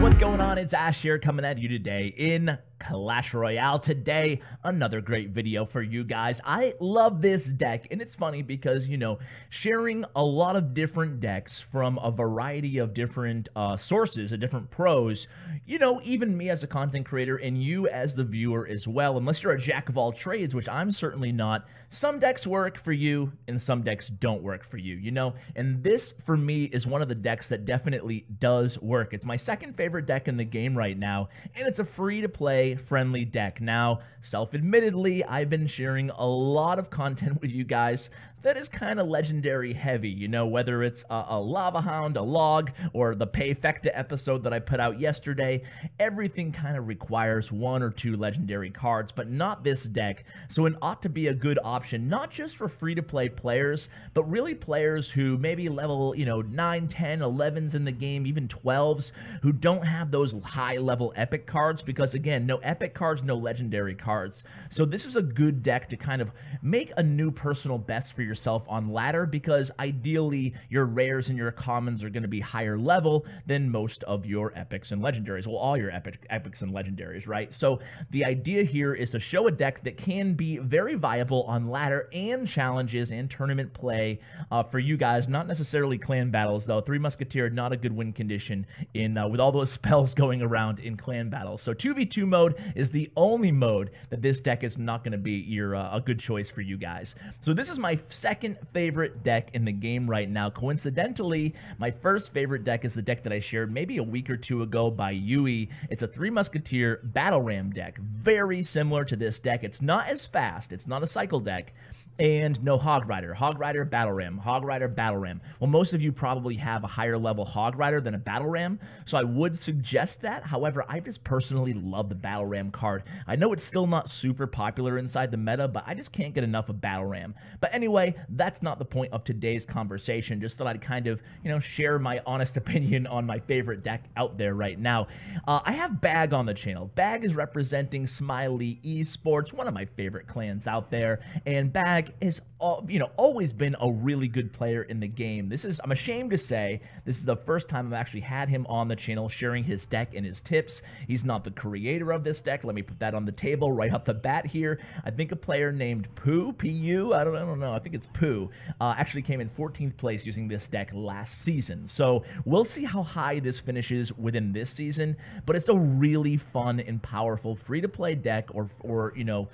What's going on? It's Ash here coming at you today in Clash Royale. Today, another great video for you guys. I love this deck, and it's funny because, you know, sharing a lot of different decks from a variety of different sources, different pros, you know, even me as a content creator and you as the viewer as well, unless you're a jack of all trades, which I'm certainly not, some decks work for you and some decks don't work for you, you know, and this for me is one of the decks that definitely does work. It's my second favorite deck in the game right now, and it's a free-to-play friendly deck. Now, self-admittedly, I've been sharing a lot of content with you guys that is kind of legendary heavy, you know, whether it's a Lava Hound, a Log, or the Payfecta episode that I put out yesterday. Everything kind of requires one or two legendary cards, but not this deck. So it ought to be a good option, not just for free-to-play players, but really players who maybe level, you know, 9, 10, 11s in the game, even 12s, who don't have those high-level epic cards, because again, no epic cards, no legendary cards. So this is a good deck to kind of make a new personal best for yourself on ladder, because ideally your rares and your commons are going to be higher level than most of your epics and legendaries. Well, all your epics and legendaries, right? So the idea here is to show a deck that can be very viable on ladder and challenges and tournament play for you guys. Not necessarily clan battles though. Three Musketeer, not a good win condition in with all those spells going around in clan battles. So 2v2 mode is the only mode that this deck is not going to be your a good choice for you guys. So this is my second favorite deck in the game right now. Coincidentally, my first favorite deck is the deck that I shared maybe a week or two ago by Yui. It's a Three Musketeer Battle Ram deck. Very similar to this deck. It's not as fast. It's not a cycle deck. And no Hog Rider. Hog Rider, Battle Ram. Hog Rider, Battle Ram. Well, most of you probably have a higher level Hog Rider than a Battle Ram, so I would suggest that. However, I just personally love the Battle Ram card. I know it's still not super popular inside the meta, but I just can't get enough of Battle Ram. But anyway, that's not the point of today's conversation. Just thought I'd kind of, you know, share my honest opinion on my favorite deck out there right now. I have Bag on the channel. Bag is representing Smiley Esports, one of my favorite clans out there, and Bag has, you know, always been a really good player in the game. This is, I'm ashamed to say, this is the first time I've actually had him on the channel sharing his deck and his tips. He's not the creator of this deck. Let me put that on the table right off the bat here. I think a player named Pooh, P-U, I don't know, I think it's Pooh, actually came in 14th place using this deck last season. So we'll see how high this finishes within this season, but it's a really fun and powerful free-to-play deck, or you know,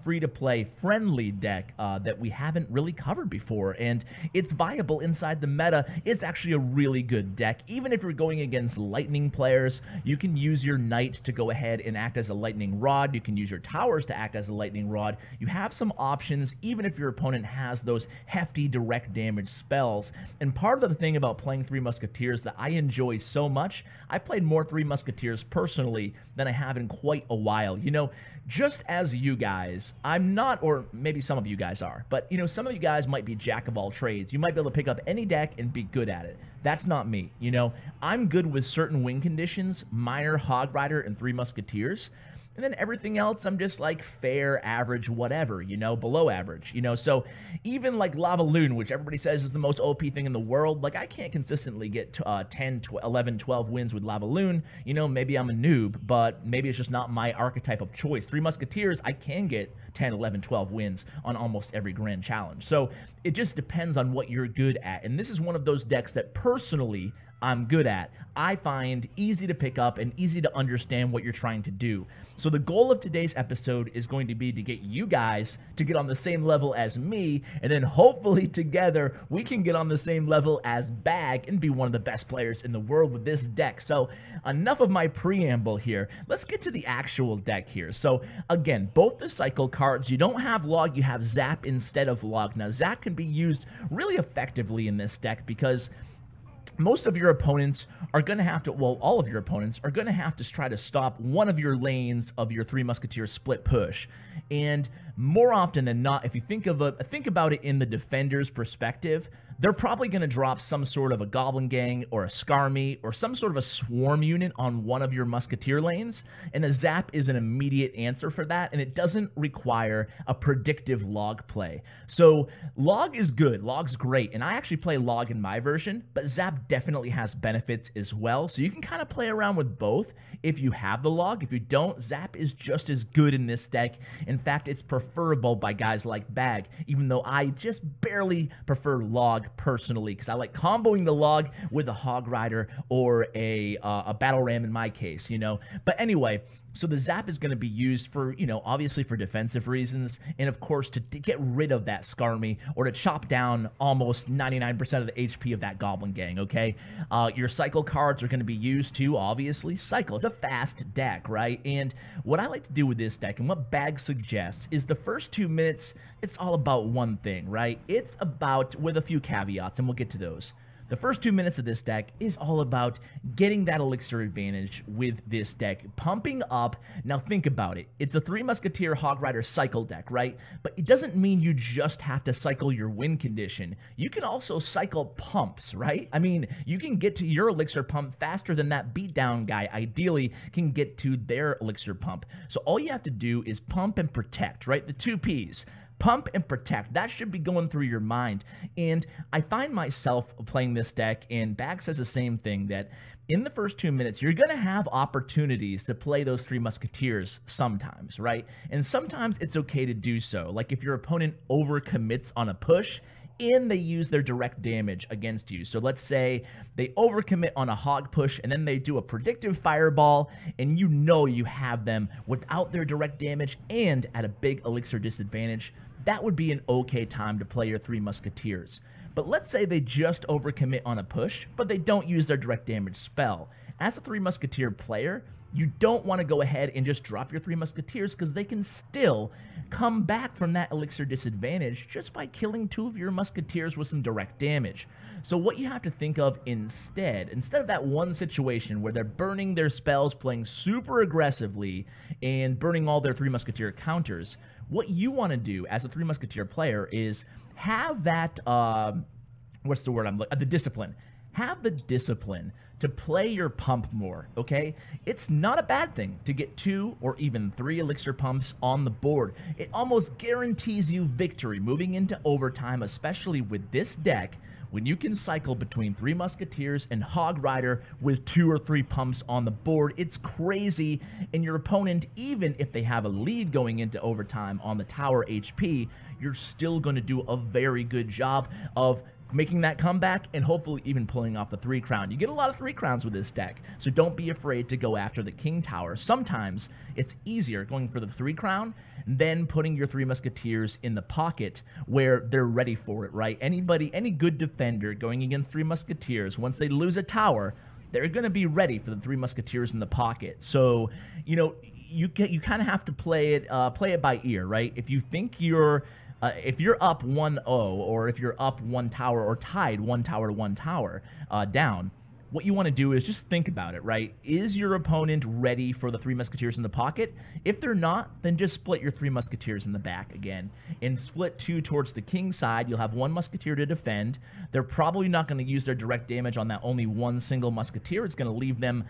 free-to-play friendly deck that we haven't really covered before, and it's viable inside the meta. It's actually a really good deck. Even if you're going against lightning players, you can use your knight to go ahead and act as a lightning rod. You can use your towers to act as a lightning rod. You have some options even if your opponent has those hefty direct damage spells. And part of the thing about playing Three Musketeers that I enjoy so much, I played more Three Musketeers personally than I have in quite a while. You know, just as you guys, I'm not, or maybe some of you guys are, but you know, some of you guys might be jack of all trades. You might be able to pick up any deck and be good at it. That's not me. You know, I'm good with certain win conditions, minor Hog Rider and Three Musketeers. And then everything else, I'm just like fair, average, whatever, you know, below average, you know. So even like Lava Loon, which everybody says is the most OP thing in the world, like I can't consistently get 10, 11, 12 wins with Lava Loon. You know, maybe I'm a noob, but maybe it's just not my archetype of choice. Three Musketeers, I can get 10, 11, 12 wins on almost every grand challenge. So it just depends on what you're good at. And this is one of those decks that personally I'm good at. I find easy to pick up and easy to understand what you're trying to do. So the goal of today's episode is going to be to get you guys to get on the same level as me, and then hopefully together we can get on the same level as Bag and be one of the best players in the world with this deck. So enough of my preamble here. Let's get to the actual deck here. So again, both the cycle cards, you don't have Log, you have Zap instead of Log. Now Zap can be used really effectively in this deck because most of your opponents are going to have to, well, all of your opponents are going to have to try to stop one of your lanes of your Three Musketeers split push. And more often than not, if you think about it in the defender's perspective, they're probably going to drop some sort of a Goblin Gang or a Skarmy or some sort of a swarm unit on one of your Musketeer lanes, and a Zap is an immediate answer for that, and it doesn't require a predictive log play. So log is good, log's great, and I actually play log in my version, but Zap definitely has benefits as well, so you can kind of play around with both if you have the log. If you don't, Zap is just as good in this deck. In fact, it's preferable by guys like Bag, even though I just barely prefer log personally, because I like comboing the log with a Hog Rider or a Battle Ram in my case, you know. But anyway, so the Zap is going to be used for, you know, obviously for defensive reasons, and of course to get rid of that Skarmy or to chop down almost 99% of the HP of that Goblin Gang, okay? Your cycle cards are going to be used to, obviously, cycle. It's a fast deck, right? And what I like to do with this deck and what Bag suggests is the first 2 minutes, it's all about one thing, right? It's about, with a few caveats, and we'll get to those. The first 2 minutes of this deck is all about getting that Elixir Advantage with this deck, pumping up. Now think about it. It's a 3 Musketeer Hog Rider cycle deck, right? But it doesn't mean you just have to cycle your win condition. You can also cycle pumps, right? I mean, you can get to your Elixir pump faster than that beatdown guy ideally can get to their Elixir pump. So all you have to do is pump and protect, right? The 2 Ps. Pump and protect. That should be going through your mind. And I find myself playing this deck, and Bag says the same thing, that in the first 2 minutes, you're going to have opportunities to play those 3 Musketeers sometimes, right? And sometimes it's okay to do so. Like if your opponent overcommits on a push and they use their direct damage against you. So let's say they overcommit on a hog push and then they do a predictive fireball, and you know you have them without their direct damage and at a big elixir disadvantage. That would be an okay time to play your 3 Musketeers. But let's say they just overcommit on a push, but they don't use their direct damage spell. As a 3 Musketeer player, you don't want to go ahead and just drop your 3 Musketeers, because they can still come back from that elixir disadvantage just by killing 2 of your Musketeers with some direct damage. So what you have to think of instead of that one situation where they're burning their spells, playing super aggressively, and burning all their 3 Musketeer counters, what you want to do as a 3 Musketeer player is have that, what's the word the discipline. Have the discipline to play your pump more, okay? It's not a bad thing to get 2 or even 3 elixir pumps on the board. It almost guarantees you victory moving into overtime, especially with this deck, when you can cycle between 3 Musketeers and Hog Rider with 2 or 3 pumps on the board. It's crazy, and your opponent, even if they have a lead going into overtime on the tower HP, you're still going to do a very good job of making that comeback and hopefully even pulling off the 3 crown. You get a lot of 3 crowns with this deck, so don't be afraid to go after the king tower. Sometimes it's easier going for the 3 crown than putting your 3 Musketeers in the pocket where they're ready for it, right? Any good defender going against 3 Musketeers, once they lose a tower, they're going to be ready for the 3 Musketeers in the pocket. So, you know, you kind of have to play it by ear, right? If you think if you're up 1-0, or if you're up 1 tower or tied 1 tower to 1 tower down, what you want to do is just think about it, right? Is your opponent ready for the 3 Musketeers in the pocket? If they're not, then just split your 3 Musketeers in the back again, and split 2 towards the king side. You'll have 1 Musketeer to defend. They're probably not going to use their direct damage on that only 1 single Musketeer. It's going to leave them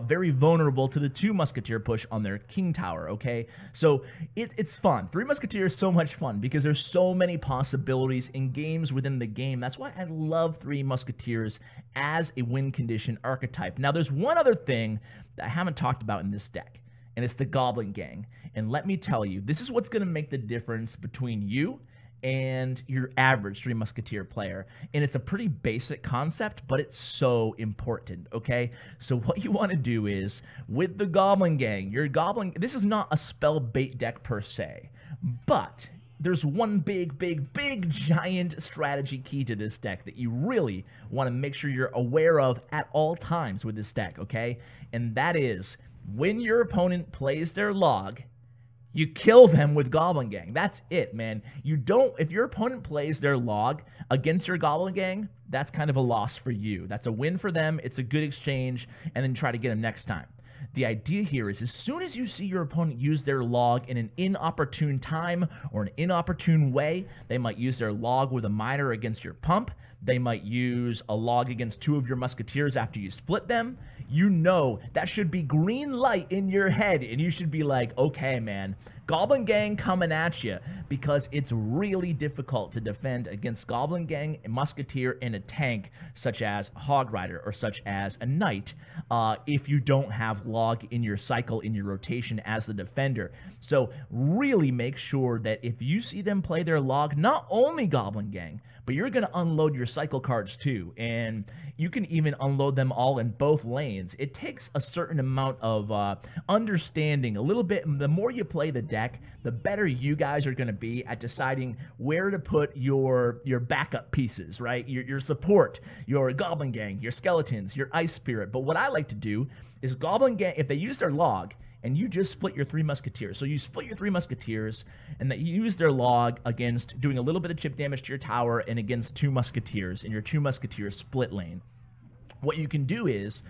very vulnerable to the 2 Musketeer push on their king tower, okay? So it's fun. 3 Musketeers is so much fun because there's so many possibilities in games within the game. That's why I love 3 Musketeers as a win condition archetype. Now, there's one other thing that I haven't talked about in this deck, and it's the Goblin Gang. And let me tell you, this is what's going to make the difference between you and your average 3 Musketeer player. And it's a pretty basic concept, but it's so important, okay? So what you want to do is, with the Goblin Gang, this is not a spell bait deck per se, but there's one big giant strategy key to this deck that you really want to make sure you're aware of at all times with this deck, okay? And that is, when your opponent plays their log, you kill them with Goblin Gang. That's it, man. If your opponent plays their log against your Goblin Gang, that's kind of a loss for you. That's a win for them. It's a good exchange, and then try to get them next time. the idea here is as soon as you see your opponent use their log in an inopportune time or an inopportune way, they might use their log with a miner against your pump. They might use a log against 2 of your musketeers after you split them. You know that should be green light in your head, and you should be like, okay, man, Goblin Gang coming at you, because it's really difficult to defend against Goblin Gang, a Musketeer, and a tank such as Hog Rider or such as a Knight if you don't have log in your cycle, in your rotation as the defender. So really make sure that if you see them play their log, not only Goblin Gang, but you're going to unload your cycle cards too, and you can even unload them all in both lanes. It takes a certain amount of understanding, a little bit. The more you play the deck, the better you guys are going to be at deciding where to put your backup pieces, right? Your support, your Goblin Gang, your skeletons, your Ice Spirit. But what I like to do is Goblin Gang, if they use their log, and you just split your 3 musketeers. So you split your 3 musketeers, and that you use their log against doing a little bit of chip damage to your tower and against 2 musketeers in your 2 musketeers split lane. What you can do is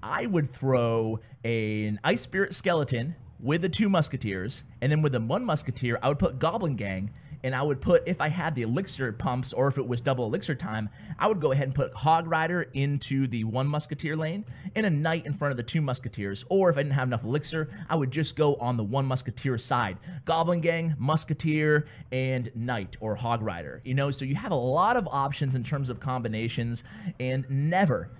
I would throw an Ice Spirit skeleton with the 2 musketeers, and then with the 1 musketeer, I would put Goblin Gang, and I would put, if I had the elixir pumps or if it was double elixir time, I would go ahead and put Hog Rider into the 1 musketeer lane and a Knight in front of the 2 musketeers. Or if I didn't have enough elixir, I would just go on the 1 musketeer side. Goblin Gang, Musketeer, and Knight or Hog Rider. You know, so you have a lot of options in terms of combinations, and never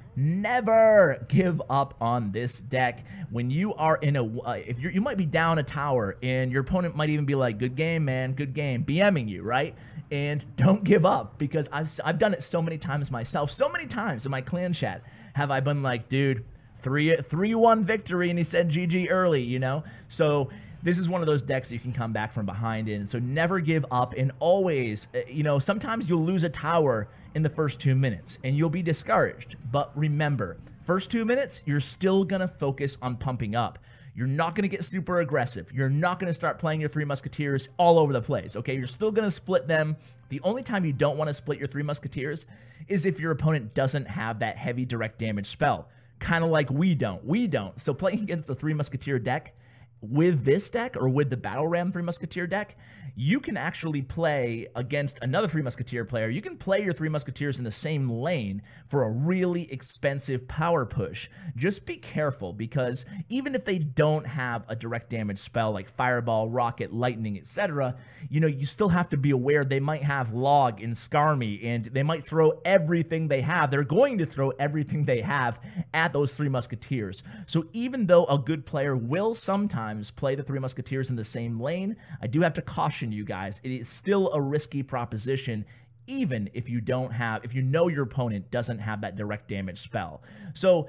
give up on this deck. When you are in a, if you might be down a tower and your opponent might even be like, good game, man, good game, BMing you, right? And don't give up, because I've done it so many times myself. So many times in my clan chat have I been like, dude, 3-1 victory, and he said GG early, you know? So this is one of those decks that you can come back from behind in. So never give up, and always, you know, sometimes you'll lose a tower in the first 2 minutes and you'll be discouraged. But remember, first 2 minutes, you're still gonna focus on pumping up. You're not gonna get super aggressive. You're not gonna start playing your 3 musketeers all over the place, okay? You're still gonna split them. The only time you don't wanna split your 3 musketeers is if your opponent doesn't have that heavy direct damage spell. Kind of like we don't. So playing against the 3 musketeer deck, with this deck or with the Battle Ram 3 Musketeer deck, you can actually play against another 3 Musketeer player. You can play your 3 Musketeers in the same lane for a really expensive power push. Just be careful, because even if they don't have a direct damage spell like Fireball, Rocket, Lightning, etc., you know, you still have to be aware they might have Log and Skarmy, and they might throw everything they have. They're going to throw everything they have at those 3 Musketeers. So even though a good player will sometimes play the 3 Musketeers in the same lane, I do have to caution you guys, it is still a risky proposition, even if you if you know your opponent doesn't have that direct damage spell. So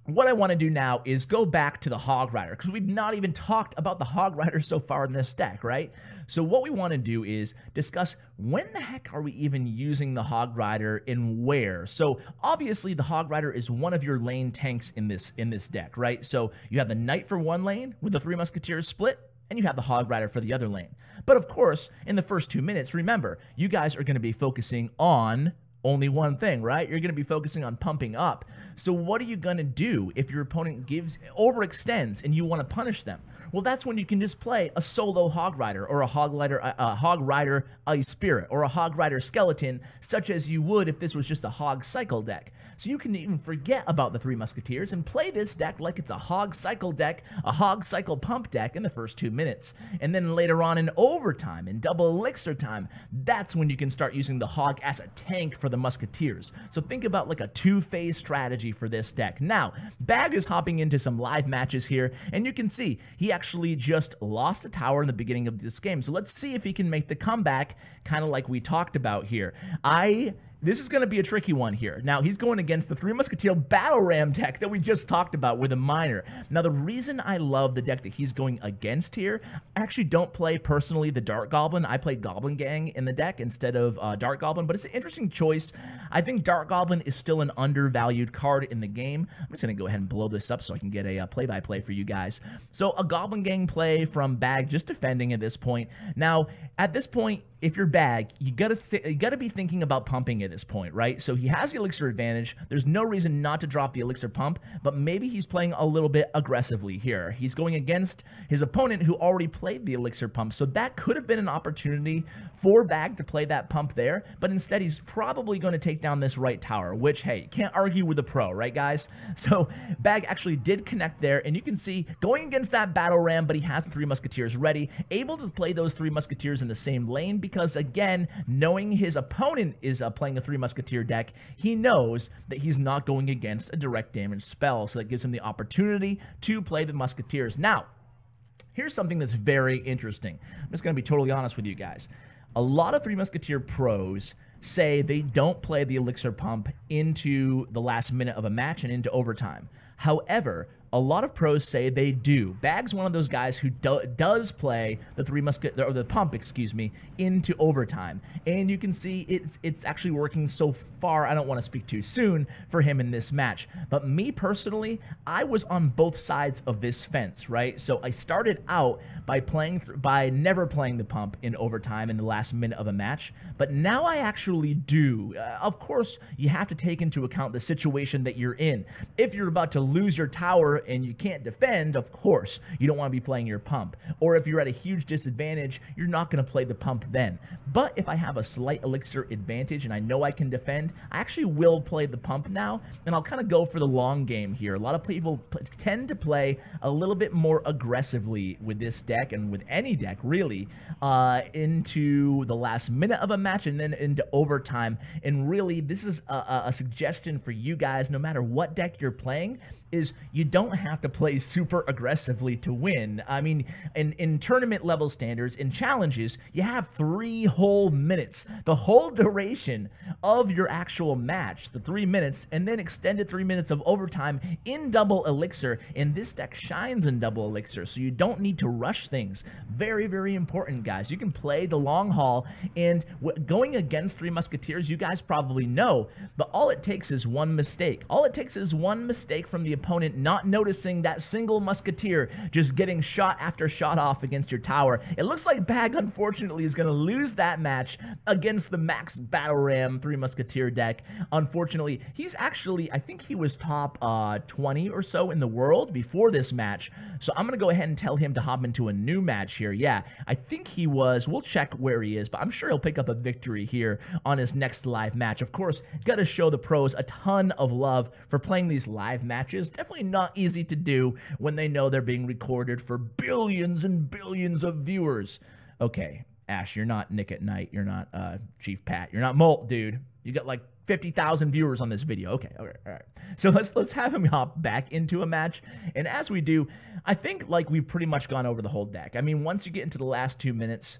what I want to do now is go back to the Hog Rider, because we've not even talked about the Hog Rider so far in this deck, right? So what we want to do is discuss, when the heck are we even using the Hog Rider and where? So obviously the Hog Rider is one of your lane tanks in this deck, right? So you have the Knight for one lane with the 3 Musketeers split, and you have the Hog Rider for the other lane. But of course, in the first 2 minutes, remember, you guys are going to be focusing on only one thing, right? You're going to be focusing on pumping up. So what are you going to do if your opponent overextends and you want to punish them? Well, that's when you can just play a solo Hog Rider or a Hog Rider Ice Spirit or a Hog Rider Skeleton, such as you would if this was just a Hog Cycle deck. So you can even forget about the 3 Musketeers and play this deck like it's a Hog Cycle deck, a Hog Cycle pump deck in the first 2 minutes. And then later on in overtime, in double elixir time, that's when you can start using the Hog as a tank for the Musketeers. So think about like a two-phase strategy for this deck. Now, Bag is hopping into some live matches here, and you can see he actually just lost a tower in the beginning of this game. So let's see if he can make the comeback, kind of like we talked about here. This is going to be a tricky one here. Now, he's going against the 3 Musketeer Battle Ram deck that we just talked about with a miner. Now, the reason I love the deck that he's going against here, I actually don't play personally the Dark Goblin. I play Goblin Gang in the deck instead of Dark Goblin, but it's an interesting choice. I think Dark Goblin is still an undervalued card in the game. I'm just going to go ahead and blow this up so I can get a play-by-play for you guys. So, a Goblin Gang play from Bag, just defending at this point. Now, at this point, if you're Bag, you gotta be thinking about pumping at this point, right? So he has the Elixir Advantage. There's no reason not to drop the Elixir Pump, but maybe he's playing a little bit aggressively here. He's going against his opponent who already played the Elixir Pump, so that could have been an opportunity for Bag to play that pump there, but instead he's probably going to take down this right tower, which, hey, can't argue with the pro, right, guys? So Bag actually did connect there, and you can see going against that Battle Ram, but he has the 3 Musketeers ready, able to play those 3 Musketeers in the same lane because, again, knowing his opponent is playing a 3 Musketeer deck, he knows that he's not going against a direct damage spell, so that gives him the opportunity to play the Musketeers. Now, here's something that's very interesting. I'm just going to be totally honest with you guys. A lot of 3 Musketeer pros say they don't play the Elixir Pump into the last minute of a match and into overtime. However, a lot of pros say they do. Bag's one of those guys who does play the the pump, excuse me, into overtime. And you can see it's actually working so far. I don't want to speak too soon for him in this match. But me personally, I was on both sides of this fence, right? So I started out by never playing the pump in overtime in the last minute of a match. But now I actually do. Of course, you have to take into account the situation that you're in. If you're about to lose your tower and you can't defend, of course, you don't want to be playing your pump. Or if you're at a huge disadvantage, you're not going to play the pump then. But if I have a slight Elixir advantage and I know I can defend, I actually will play the pump now, and I'll kind of go for the long game here. A lot of people tend to play a little bit more aggressively with this deck, and with any deck, really, into the last minute of a match and then into overtime. And really, this is a suggestion for you guys, no matter what deck you're playing, is you don't have to play super aggressively to win. I mean, in tournament level standards, in challenges, you have 3 whole minutes, the whole duration of your actual match, the 3 minutes, and then extended 3 minutes of overtime in double Elixir, and this deck shines in double Elixir, so you don't need to rush things. Very, very important, guys. You can play the long haul, and going against 3 Musketeers, you guys probably know, but all it takes is one mistake. All it takes is one mistake from the opponent not noticing that single Musketeer just getting shot after shot off against your tower. It looks like Bag, unfortunately, is going to lose that match against the Max Battle Ram 3 Musketeer deck. Unfortunately, he's actually, I think he was top 20 or so in the world before this match, so I'm going to go ahead and tell him to hop into a new match here. Yeah, I think he was. We'll check where he is, but I'm sure he'll pick up a victory here on his next live match. Of course, got to show the pros a ton of love for playing these live matches. Definitely not easy to do when they know they're being recorded for billions and billions of viewers. Okay, Ash, you're not Nick at Night. You're not Chief Pat. You're not Molt, dude. You got like 50,000 viewers on this video. Okay, all right. So let's have him hop back into a match. And as we do, I think like we've pretty much gone over the whole deck. I mean, once you get into the last 2 minutes,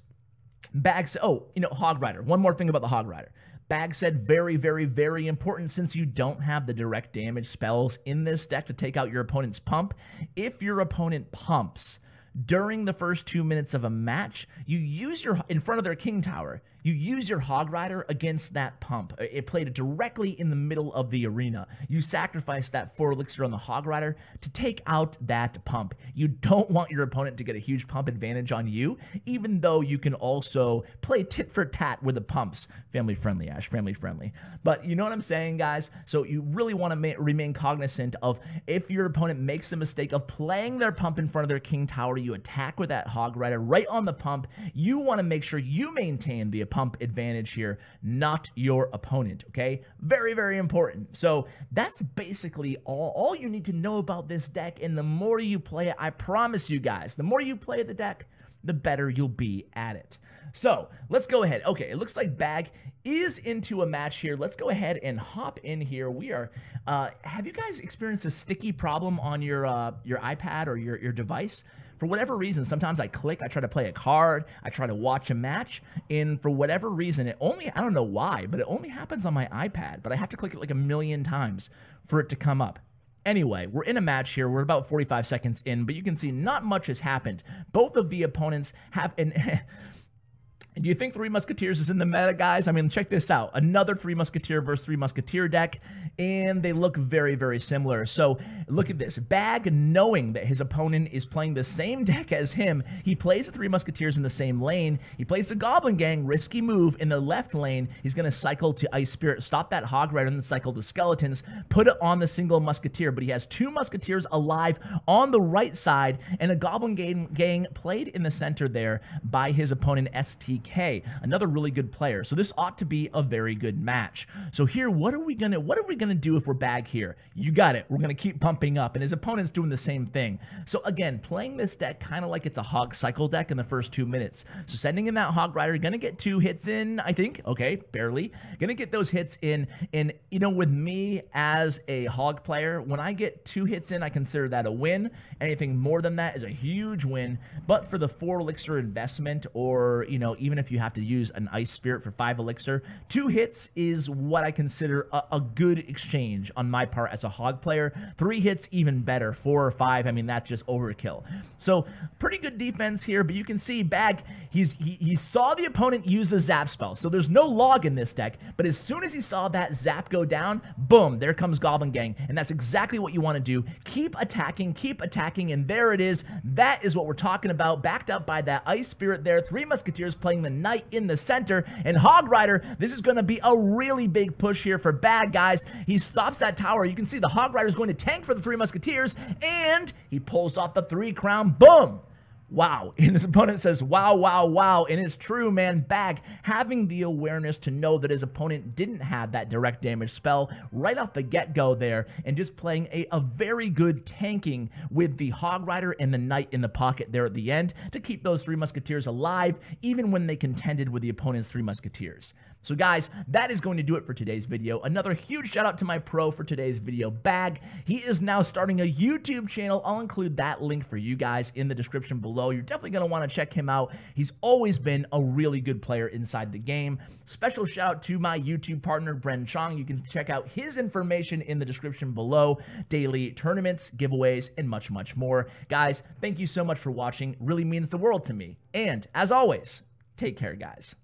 Bags. Oh, you know, Hog Rider. One more thing about the Hog Rider. Bag said very, very, very important, since you don't have the direct damage spells in this deck to take out your opponent's pump. If your opponent pumps during the first 2 minutes of a match, you use in front of their king tower, you use your Hog Rider against that pump. It played directly in the middle of the arena. You sacrifice that 4 elixir on the Hog Rider to take out that pump. You don't want your opponent to get a huge pump advantage on you, even though you can also play tit for tat with the pumps. Family friendly, Ash, family friendly. But you know what I'm saying, guys? So you really want to remain cognizant of, if your opponent makes a mistake of playing their pump in front of their king tower, you attack with that Hog Rider right on the pump. You want to make sure you maintain the pump advantage here, not your opponent, okay? Very, very important. So that's basically all you need to know about this deck, and the more you play it, I promise you guys, the more you play the deck, the better you'll be at it. So let's go ahead. Okay, it looks like Bag is into a match here. Let's go ahead and hop in here. We are, have you guys experienced a sticky problem on your iPad or your device? For whatever reason, sometimes I try to play a card, I try to watch a match, and for whatever reason, I don't know why, but it only happens on my iPad, but I have to click it like a million times for it to come up. Anyway, we're in a match here. We're about 45 seconds in, but you can see not much has happened. Both of the opponents have Do you think Three Musketeers is in the meta, guys? I mean, check this out. Another Three Musketeer versus Three Musketeer deck, and they look very, very similar. So look at this. Bag, knowing that his opponent is playing the same deck as him, he plays the Three Musketeers in the same lane. He plays the Goblin Gang, risky move in the left lane. He's going to cycle to Ice Spirit, stop that Hog Rider, and then cycle to Skeletons, put it on the single Musketeer. But he has 2 Musketeers alive on the right side, and a Goblin Gang played in the center there by his opponent, STK. Another really good player. So this ought to be a very good match. So here, what are we gonna do if we're Bag here? You got it. We're gonna keep pumping up, and his opponent's doing the same thing. So again, playing this deck kind of like it's a Hog cycle deck in the first 2 minutes. So sending in that Hog Rider, gonna get 2 hits in, I think. Okay, barely. Gonna get those hits in. And you know, with me as a Hog player, when I get 2 hits in, I consider that a win. Anything more than that is a huge win. But for the 4 elixir investment, or you know, even if you have to use an Ice Spirit for 5 elixir, 2 hits is what I consider a good exchange on my part as a Hog player. 3 hits, even better. 4 or 5, I mean, that's just overkill. So pretty good defense here, but you can see Bag, he saw the opponent use the zap spell. So there's no log in this deck, but as soon as he saw that zap go down, boom, there comes Goblin Gang. And that's exactly what you want to do. Keep attacking, and there it is. That is what we're talking about, backed up by that Ice Spirit there. 3 Musketeers playing the Knight in the center, and Hog Rider, this is going to be a really big push here for Bag, guys. He stops that tower. You can see the Hog Rider is going to tank for the 3 Musketeers, and he pulls off the 3 crown. Boom! Wow. And his opponent says, wow, wow, wow. And it's true, man. Bag having the awareness to know that his opponent didn't have that direct damage spell right off the get-go there, and just playing a very good tanking with the Hog Rider and the Knight in the pocket there at the end to keep those 3 Musketeers alive, even when they contended with the opponent's 3 Musketeers. So guys, that is going to do it for today's video. Another huge shout out to my pro for today's video, Bag. He is now starting a YouTube channel. I'll include that link for you guys in the description below. You're definitely going to want to check him out. He's always been a really good player inside the game. Special shout out to my YouTube partner, Bren Chong. You can check out his information in the description below. Daily tournaments, giveaways, and much, much more. Guys, thank you so much for watching. It really means the world to me. And as always, take care, guys.